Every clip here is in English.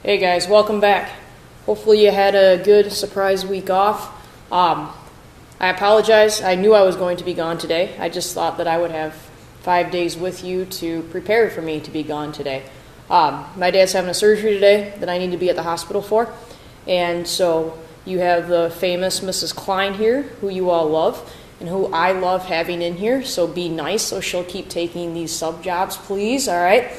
Hey guys, welcome back. Hopefully you had a good surprise week off. I apologize. I knew I was going to be gone today. I just thought that I would have 5 days with you to prepare for me to be gone today. My dad's having a surgery today that I need to be at the hospital for. And so you have the famous Mrs. Klein here, who you all love, and who I love having in here. So be nice so she'll keep taking these sub jobs, please, all right?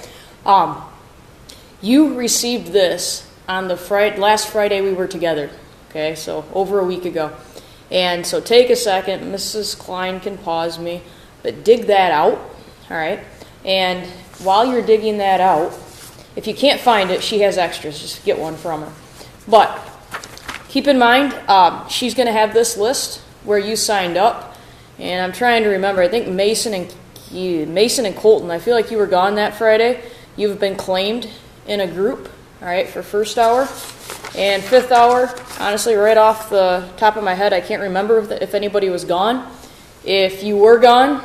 You received this on the last Friday we were together, okay, so over a week ago. And so take a second, Mrs. Klein can pause me, but dig that out, all right? And while you're digging that out, if you can't find it, she has extras, just get one from her. But keep in mind, she's going to have this list where you signed up, and I'm trying to remember, I think Mason and Colton, I feel like you were gone that Friday. You've been claimed in a group, all right, for first hour. And fifth hour, honestly, right off the top of my head, I can't remember if anybody was gone. If you were gone,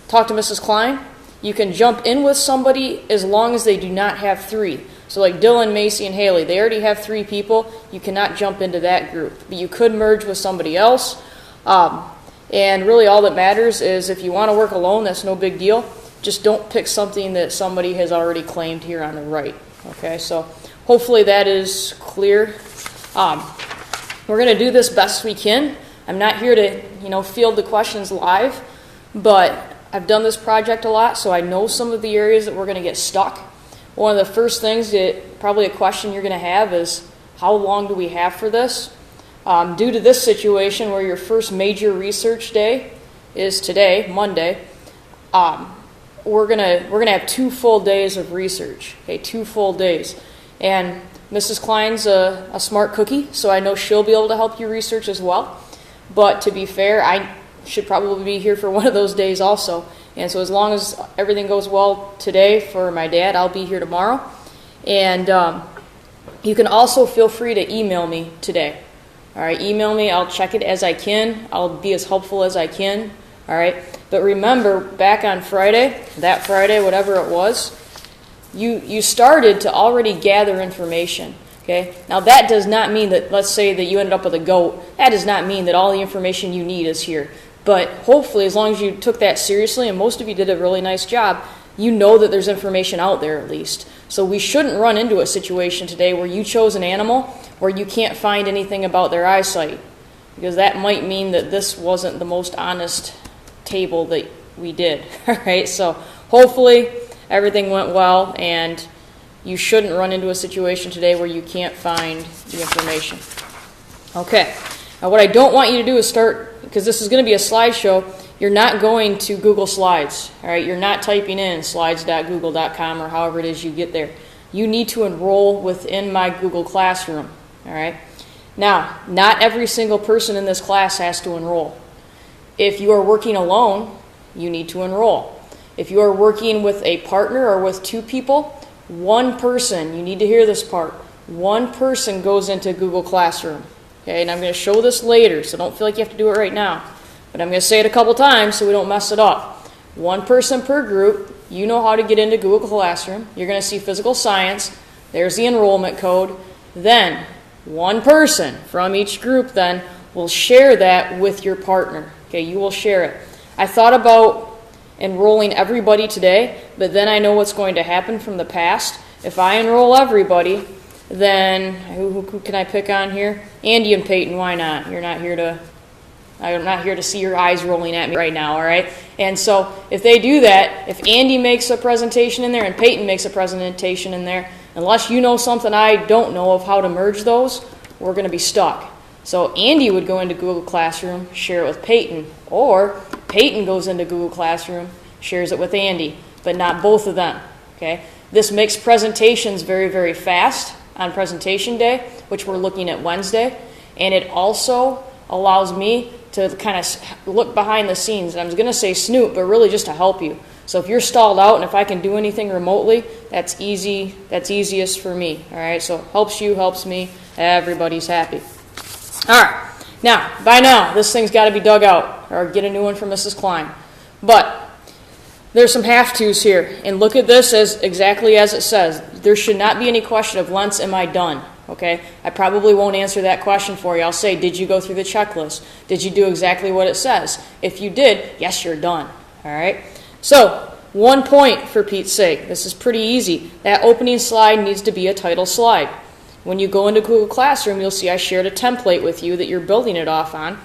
talk to Mrs. Klein. You can jump in with somebody as long as they do not have 3. So like Dylan, Macy, and Haley, they already have 3 people. You cannot jump into that group. But you could merge with somebody else. And really all that matters is if you want to work alone, that's no big deal. Just don't pick something that somebody has already claimed here on the right. Okay, so hopefully that is clear. We're going to do this best we can. I'm not here to, field the questions live, but I've done this project a lot, so I know some of the areas that we're going to get stuck. One of the first things that probably a question you're going to have is, how long do we have for this? Due to this situation where your first major research day is today, Monday, we're gonna have 2 full days of research. Okay, 2 full days, and Mrs. Klein's a smart cookie, so I know she'll be able to help you research as well. But to be fair, I should probably be here for one of those days also. And so as long as everything goes well today for my dad, I'll be here tomorrow. And you can also feel free to email me today. All right, email me. I'll check it as I can. I'll be as helpful as I can. All right, but remember, back on Friday, that Friday, whatever it was, you started to already gather information, okay? Now, that does not mean that, let's say that you ended up with a goat, that does not mean that all the information you need is here. But hopefully, as long as you took that seriously, and most of you did a really nice job, you know that there's information out there at least. So we shouldn't run into a situation today where you chose an animal where you can't find anything about their eyesight, because that might mean that this wasn't the most honest table that we did. All right, so hopefully everything went well, and you shouldn't run into a situation today where you can't find the information. Okay, now what I don't want you to do is start, because this is going to be a slideshow, you're not going to Google Slides. All right, you're not typing in slides.google.com or however it is you get there. You need to enroll within my Google Classroom. All right, now not every single person in this class has to enroll. If you are working alone, you need to enroll. If you are working with a partner or with 2 people, 1 person, you need to hear this part, 1 person goes into Google Classroom. Okay, and I'm going to show this later, so don't feel like you have to do it right now. But I'm going to say it a couple times so we don't mess it up. 1 person per group. You know how to get into Google Classroom. You're going to see physical science. There's the enrollment code. Then 1 person from each group then will share that with your partner. Okay, you will share it. I thought about enrolling everybody today, but then I know what's going to happen from the past. If I enroll everybody, then who can I pick on here? Andy and Peyton, why not? I'm not here to see your eyes rolling at me right now, all right? And so if they do that, if Andy makes a presentation in there and Peyton makes a presentation in there, unless you know something I don't know of how to merge those, we're going to be stuck. So Andy would go into Google Classroom, share it with Peyton, or Peyton goes into Google Classroom, shares it with Andy, but not both of them, okay? This makes presentations very, very fast on presentation day, which we're looking at Wednesday, and it also allows me to kind of look behind the scenes. And I'm going to say snoop, but really just to help you. So if you're stalled out and if I can do anything remotely, that's easy. That's easiest for me, all right? So helps you, helps me, everybody's happy. All right, now, by now, this thing's got to be dug out or get a new one from Mrs. Klein. But There's some have-tos here, and look at this as exactly as it says. There should not be any question of, Lentz, am I done? Okay, I probably won't answer that question for you. I'll say, did you go through the checklist? Did you do exactly what it says? If you did, yes, you're done. All right, so 1 point for Pete's sake. This is pretty easy. That opening slide needs to be a title slide. When you go into Google Classroom, you'll see I shared a template with you that you're building it off on.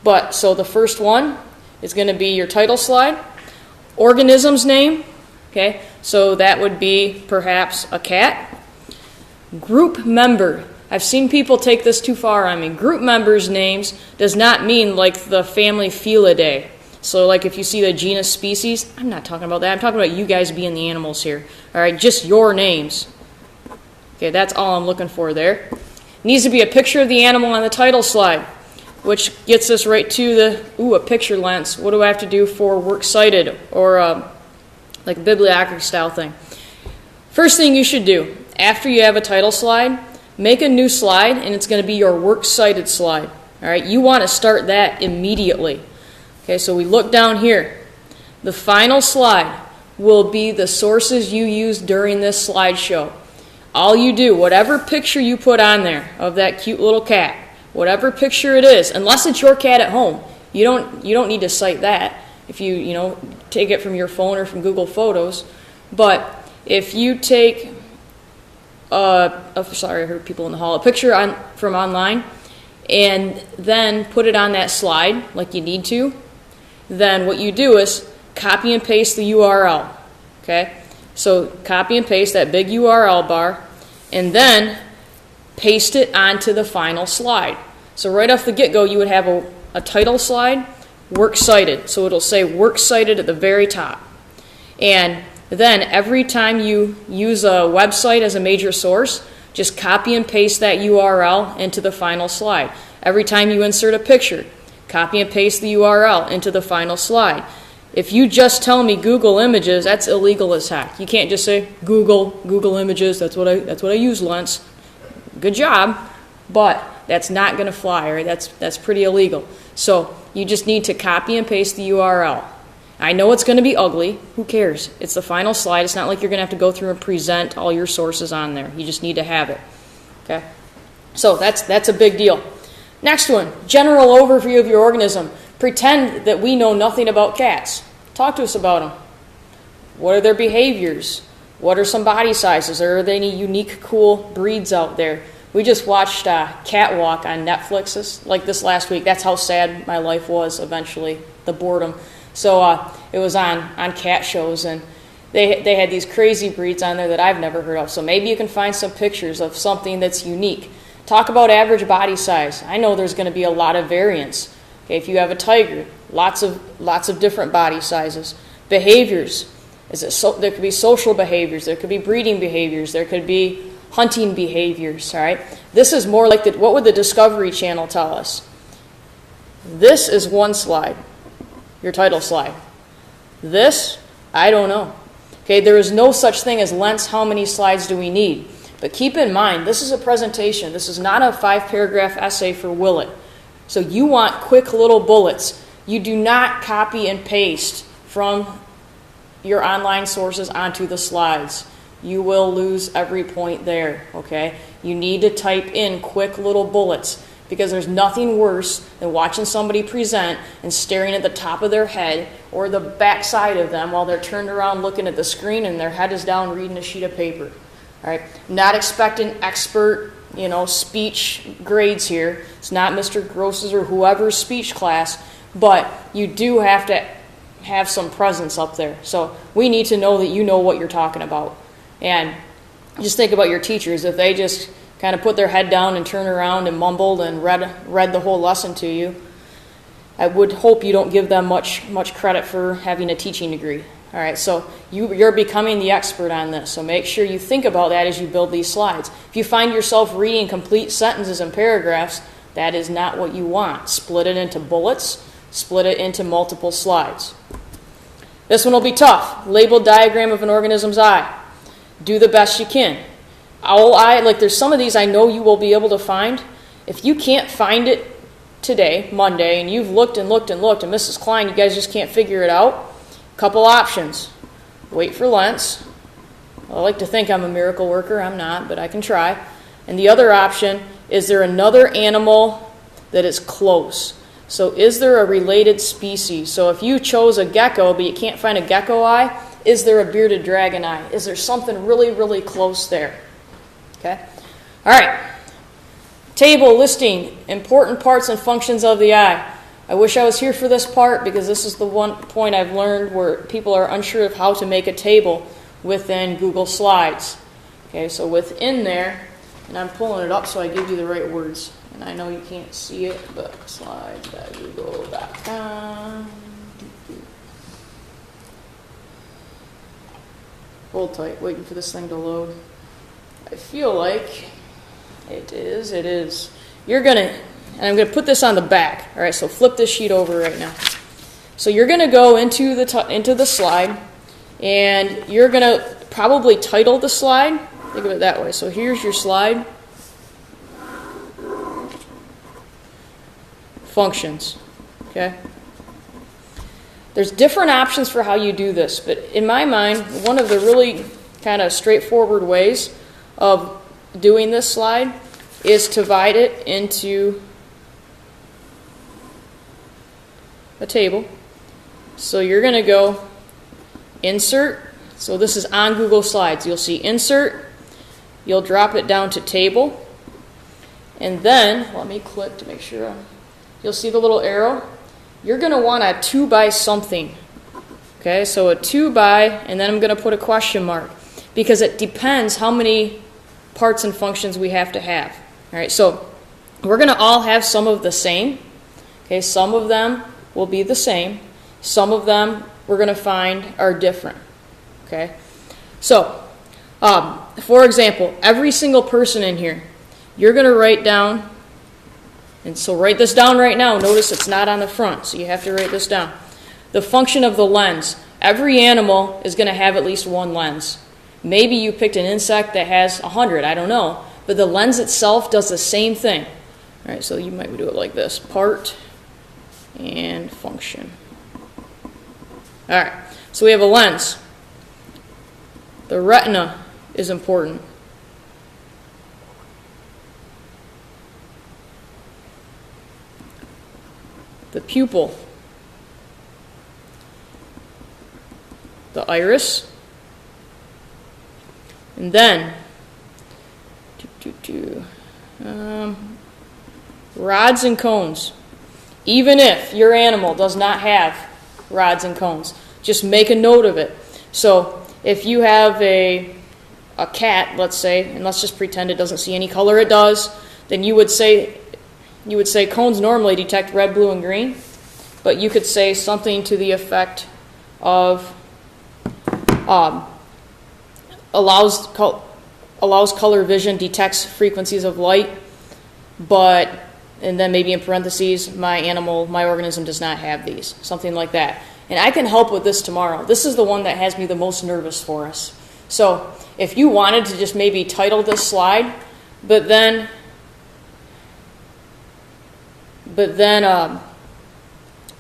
But so the first one is going to be your title slide. Organism's name, okay, so that would be perhaps a cat. Group member. I've seen people take this too far on me. Group members' names does not mean like the family Felidae. So like if you see the genus species, I'm not talking about that. I'm talking about you guys being the animals here. All right, just your names. Okay, that's all I'm looking for there. Needs to be a picture of the animal on the title slide, which gets us right to a picture lens. What do I have to do for works cited or like a bibliography style thing? First thing you should do, after you have a title slide, make a new slide, and it's going to be your works cited slide. All right, you want to start that immediately. Okay, so we look down here. The final slide will be the sources you used during this slideshow. All you do, whatever picture you put on there of that cute little cat, whatever picture it is, unless it's your cat at home, you don't need to cite that if you take it from your phone or from Google Photos. But if you take sorry, I heard people in the hall, a picture from online, and then put it on that slide like you need to, then what you do is copy and paste the URL. Okay, so copy and paste that big URL bar, and then paste it onto the final slide. So right off the get-go, you would have a title slide, works cited. So it'll say works cited at the very top. And then every time you use a website as a major source, just copy and paste that URL into the final slide. Every time you insert a picture, copy and paste the URL into the final slide. If you just tell me Google Images, that's illegal as heck. You can't just say Google Images. That's what I use, Lentz. Good job, but that's not going to fly, right? That's pretty illegal. So you just need to copy and paste the URL. I know it's going to be ugly. Who cares? It's the final slide. It's not like you're going to have to go through and present all your sources on there. You just need to have it. Okay? So that's a big deal. Next one, general overview of your organism. Pretend that we know nothing about cats. Talk to us about them. What are their behaviors? What are some body sizes? Are there any unique, cool breeds out there? We just watched Catwalk on Netflix this last week. That's how sad my life was eventually, the boredom. So it was on cat shows, and they had these crazy breeds on there that I've never heard of. So maybe you can find some pictures of something that's unique. Talk about average body size. I know there's going to be a lot of variance. Okay, if you have a tiger, lots of different body sizes. Behaviors. There could be social behaviors. There could be breeding behaviors. There could be hunting behaviors. All right. This is more like what would the Discovery Channel tell us? This is one slide, your title slide. This, I don't know. Okay, there is no such thing as Lentz. How many slides do we need? But keep in mind, this is a presentation. This is not a 5-paragraph essay for Willett. So you want quick little bullets. You do not copy and paste from your online sources onto the slides. You will lose every point there, okay? You need to type in quick little bullets, because there's nothing worse than watching somebody present and staring at the top of their head or the back side of them while they're turned around looking at the screen and their head is down reading a sheet of paper. All right? Not expecting expert, speech grades here. It's not Mr. Gross's or whoever's speech class, but you do have to have some presence up there. So we need to know that you know what you're talking about. And just think about your teachers. If they just kind of put their head down and turn around and mumbled and read the whole lesson to you, I would hope you don't give them much credit for having a teaching degree. All right, so you're becoming the expert on this, so make sure you think about that as you build these slides. If you find yourself reading complete sentences and paragraphs, that is not what you want. Split it into bullets, split it into multiple slides. This one will be tough. Labeled diagram of an organism's eye. Do the best you can. Owl eye, there's some of these I know you will be able to find. If you can't find it today, Monday, and you've looked and looked and looked, and Mrs. Klein, you guys just can't figure it out, Couple options. Wait for lens. I like to think I'm a miracle worker. I'm not, but I can try. And the other option, is there another animal that is close? So is there a related species? So if you chose a gecko, but you can't find a gecko eye, is there a bearded dragon eye? Is there something really, really close there? Okay? All right. Table listing important parts and functions of the eye. I wish I was here for this part because this is the one point I've learned where people are unsure of how to make a table within Google Slides. Okay, so within there, and I'm pulling it up so I give you the right words. And I know you can't see it, but slides.google.com. Hold tight, waiting for this thing to load. I feel like it is. You're going to, and I'm going to put this on the back. All right, so flip this sheet over right now. So you're going to go into the slide, and you're going to probably title the slide. Think of it that way. So here's your slide. Functions. Okay? There's different options for how you do this, but in my mind, one of the really kind of straightforward ways of doing this slide is to divide it into a table. So you're going to go insert. So this is on Google Slides. You'll see insert. You'll drop it down to table. And then, let me click to make sure. You'll see the little arrow. You're going to want a 2 by something. Okay, so a 2 by, and then I'm going to put a question mark because it depends how many parts and functions we have to have. All right, so we're going to all have some of the same. Okay, some of them will be the same. Some of them we're going to find are different. Okay, so for example, every single person in here, you're going to write down, and so write this down right now. Notice it's not on the front, so you have to write this down. The function of the lens. Every animal is going to have at least one lens. Maybe you picked an insect that has 100, I don't know. But the lens itself does the same thing. All right, so you might do it like this. Part and function. All right, so we have a lens. The retina is important. The pupil. The iris. And then, rods and cones. Even if your animal does not have rods and cones, just make a note of it. So if you have a cat, let's say, and let's just pretend it doesn't see any color it does, then you would say cones normally detect red, blue, and green, but you could say something to the effect of allows color vision, detects frequencies of light, but, and then maybe in parentheses, my organism does not have these, something like that. And I can help with this tomorrow. This is the one that has me the most nervous for us. So if you wanted to just maybe title this slide, but then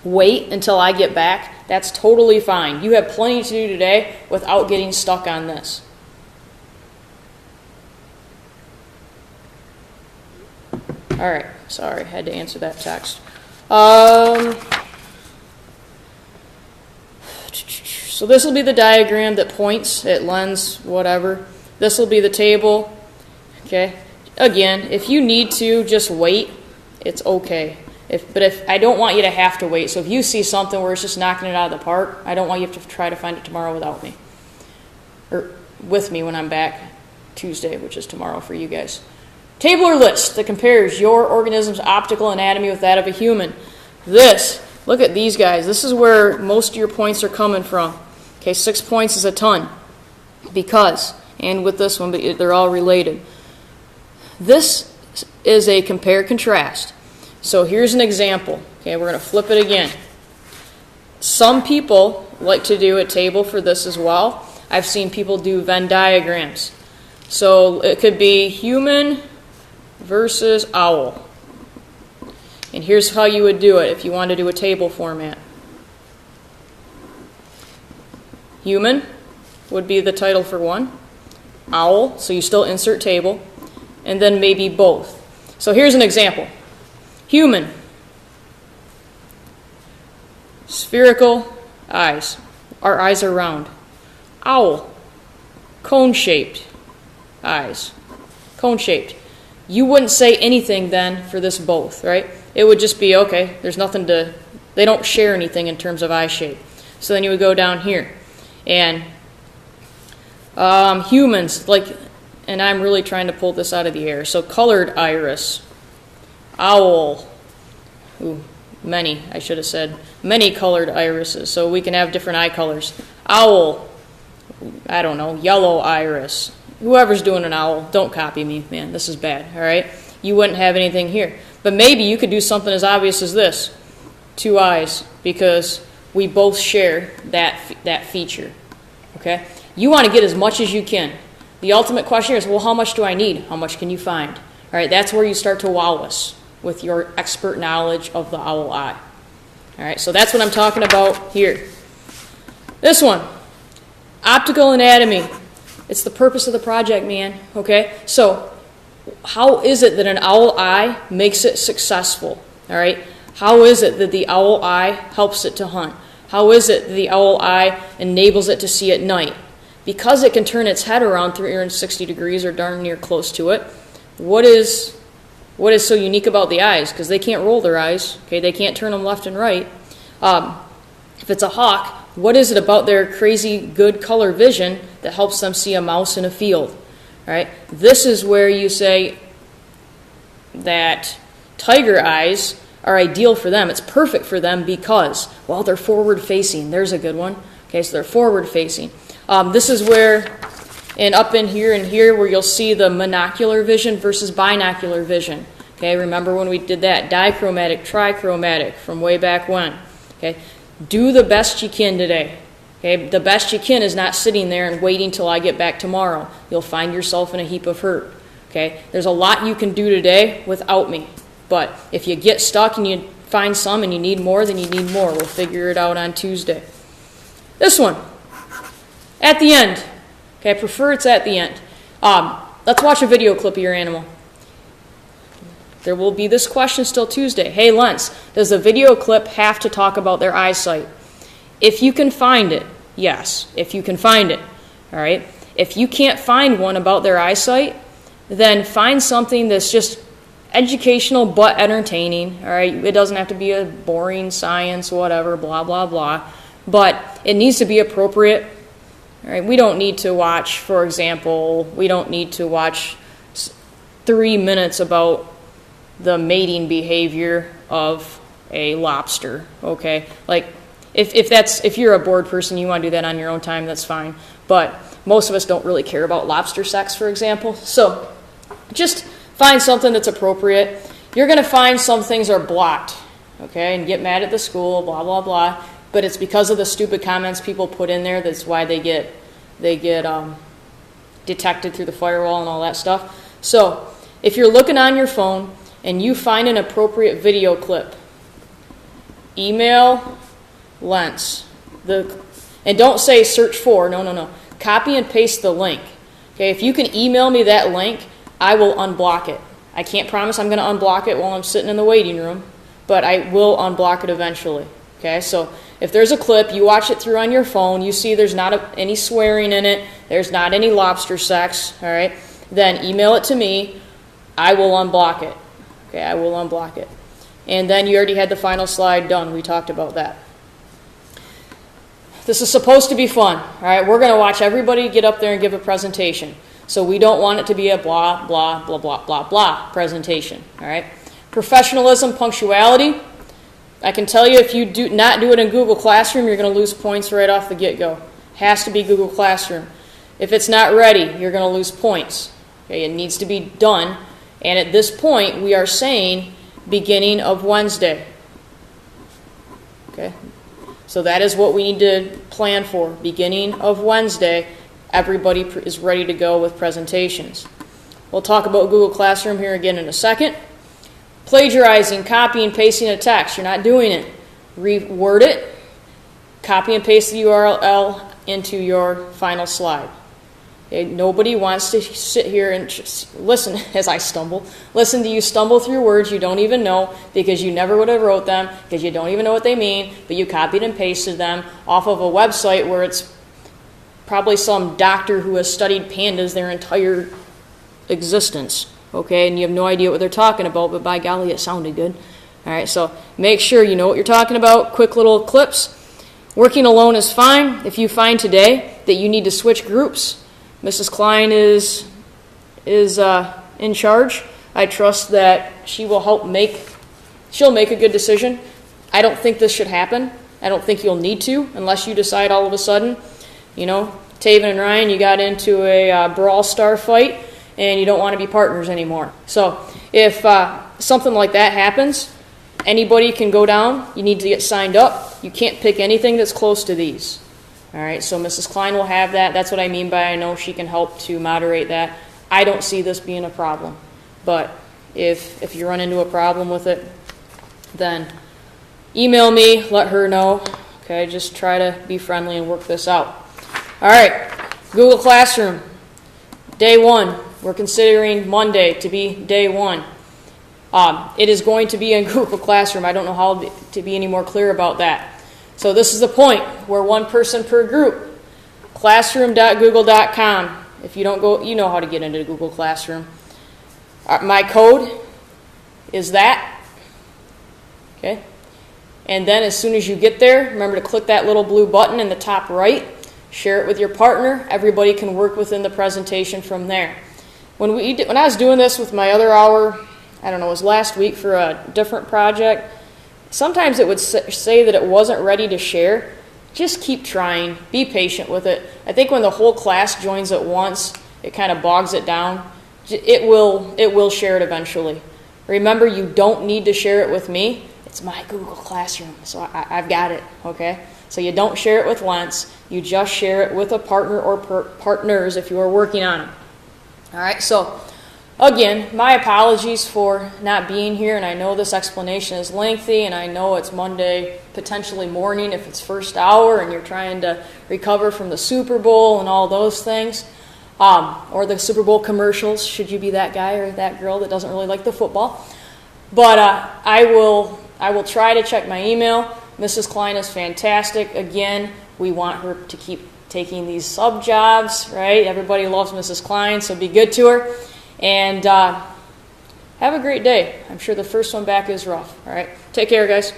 wait until I get back, that's totally fine. You have plenty to do today without getting stuck on this. All right, sorry, had to answer that text. So this will be the diagram that points at lens, whatever. This will be the table. Okay. Again, if you need to just wait, it's okay. But if I don't want you to have to wait. So if you see something where it's just knocking it out of the park, I don't want you to try to find it tomorrow without me. Or with me when I'm back Tuesday, which is tomorrow for you guys. Table or list that compares your organism's optical anatomy with that of a human. Look at these guys. This is where most of your points are coming from. Okay, 6 points is a ton. Because, and with this one, but they're all related. This is a compare-contrast. So here's an example. Okay, we're going to flip it again. Some people like to do a table for this as well. I've seen people do Venn diagrams. So it could be human versus owl. And here's how you would do it if you want to do a table format. Human would be the title for one. Owl, so you still insert table. And then maybe both. So here's an example. Human. Spherical eyes. Our eyes are round. Owl. Cone-shaped eyes. Cone-shaped. You wouldn't say anything then for this both, right? It would just be, okay, there's nothing to, they don't share anything in terms of eye shape. So then you would go down here. And humans, like, and I'm really trying to pull this out of the air. So colored iris. Owl. Ooh, many, I should have said. Many colored irises. So we can have different eye colors. Owl. I don't know, yellow iris. Whoever's doing an owl, don't copy me, man. This is bad, all right? You wouldn't have anything here. But maybe you could do something as obvious as this. Two eyes, because we both share that feature, okay? You want to get as much as you can. The ultimate question is, well, how much do I need? How much can you find? All right, that's where you start to wow us with your expert knowledge of the owl eye. All right, so that's what I'm talking about here. This one, Optical Anatomy. It's the purpose of the project, man, okay? So how is it that an owl eye makes it successful, all right? How is it that the owl eye helps it to hunt? How is it that the owl eye enables it to see at night? Because it can turn its head around 360 degrees or darn near close to it, what is so unique about the eyes? Because they can't roll their eyes, okay? They can't turn them left and right. If it's a hawk, what is it about their crazy good color vision that helps them see a mouse in a field? All right? This is where you say that tiger eyes are ideal for them. It's perfect for them because, well, they're forward facing. There's a good one. Okay, so they're forward facing. This is where, and up in here and here, where you'll see the monocular vision versus binocular vision. Okay, remember when we did that dichromatic, trichromatic from way back when. Okay, do the best you can today. Okay, the best you can is not sitting there and waiting till I get back tomorrow. You'll find yourself in a heap of hurt. Okay, there's a lot you can do today without me. But if you get stuck and you find some and you need more, then you need more. We'll figure it out on Tuesday. This one, at the end. Okay, I prefer it's at the end. Let's watch a video clip of your animal. There will be this question still Tuesday. Hey, Lentz, does the video clip have to talk about their eyesight? If you can find it, yes. If you can find it, all right? If you can't find one about their eyesight, then find something that's just educational but entertaining, all right? It doesn't have to be a boring science, whatever, blah, blah, blah. But it needs to be appropriate, all right? We don't need to watch, for example, 3 minutes about the mating behavior of a lobster, okay? Like, if you're a bored person, you want to do that on your own time, that's fine. But most of us don't really care about lobster sex, for example. So just find something that's appropriate. You're going to find some things are blocked, okay, and get mad at the school, blah, blah, blah. But it's because of the stupid comments people put in there. That's why they get detected through the firewall and all that stuff. So if you're looking on your phone and you find an appropriate video clip, email Lentz. And don't say search for, no. Copy and paste the link. Okay, if you can email me that link, I will unblock it. I can't promise I'm going to unblock it while I'm sitting in the waiting room, but I will unblock it eventually. Okay, so if there's a clip, you watch it through on your phone, you see there's not any swearing in it, there's not any lobster sex, all right, then email it to me. I will unblock it. Okay, I will unblock it. And then you already had the final slide done. We talked about that. This is supposed to be fun, all right? We're going to watch everybody get up there and give a presentation. So we don't want it to be a blah, blah, blah, blah, blah, blah presentation, all right? Professionalism, punctuality. I can tell you if you do not do it in Google Classroom, you're going to lose points right off the get-go. Has to be Google Classroom. If it's not ready, you're going to lose points. Okay, it needs to be done. And at this point, we are saying beginning of Wednesday. Okay? So that is what we need to plan for. Beginning of Wednesday, everybody is ready to go with presentations. We'll talk about Google Classroom here again in a second. Plagiarizing, copy and pasting a text. You're not doing it. Reword it. Copy and paste the URL into your final slide. Okay? Nobody wants to sit here and listen as I stumble. Listen to you stumble through words you don't even know because you never would have wrote them, because you don't even know what they mean, but you copied and pasted them off of a website where it's probably some doctor who has studied pandas their entire existence. Okay, and you have no idea what they're talking about, but by golly, it sounded good. All right, so make sure you know what you're talking about. Quick little clips. Working alone is fine. If you find today that you need to switch groups, Mrs. Klein is in charge. I trust that she will she'll make a good decision. I don't think this should happen. I don't think you'll need to unless you decide all of a sudden, Taven and Ryan, you got into a Brawl Star fight and you don't want to be partners anymore. So if something like that happens, anybody can go down. You need to get signed up. You can't pick anything that's close to these. All right, so Mrs. Klein will have that. That's what I mean by I know she can help to moderate that. I don't see this being a problem. But if you run into a problem with it, then email me, let her know. Okay, just try to be friendly and work this out. All right, Google Classroom, day 1. We're considering Monday to be day 1. It is going to be in Google Classroom. I don't know how to be any more clear about that. So this is the point. We're one person per group. Classroom.google.com. If you don't go, you know how to get into Google Classroom. My code is that. Okay. And then as soon as you get there, remember to click that little blue button in the top right. Share it with your partner. Everybody can work within the presentation from there. When I was doing this with my other hour, I don't know, it was last week for a different project, sometimes it would say that it wasn't ready to share. Just keep trying. Be patient with it. I think when the whole class joins at once, it kind of bogs it down. It will share it eventually. Remember, you don't need to share it with me. It's my Google Classroom, so I've got it, okay? So you don't share it with Lentz. You just share it with a partner or partners if you are working on it. All right, so again, my apologies for not being here, and I know this explanation is lengthy, and I know it's Monday, potentially morning if it's first hour, and you're trying to recover from the Super Bowl and all those things, or the Super Bowl commercials, should you be that guy or that girl that doesn't really like the football. But I will try to check my email. Mrs. Klein is fantastic. Again, we want her to keep taking these sub jobs, right? Everybody loves Mrs. Klein, so be good to her. And have a great day. I'm sure the first one back is rough. All right, take care, guys.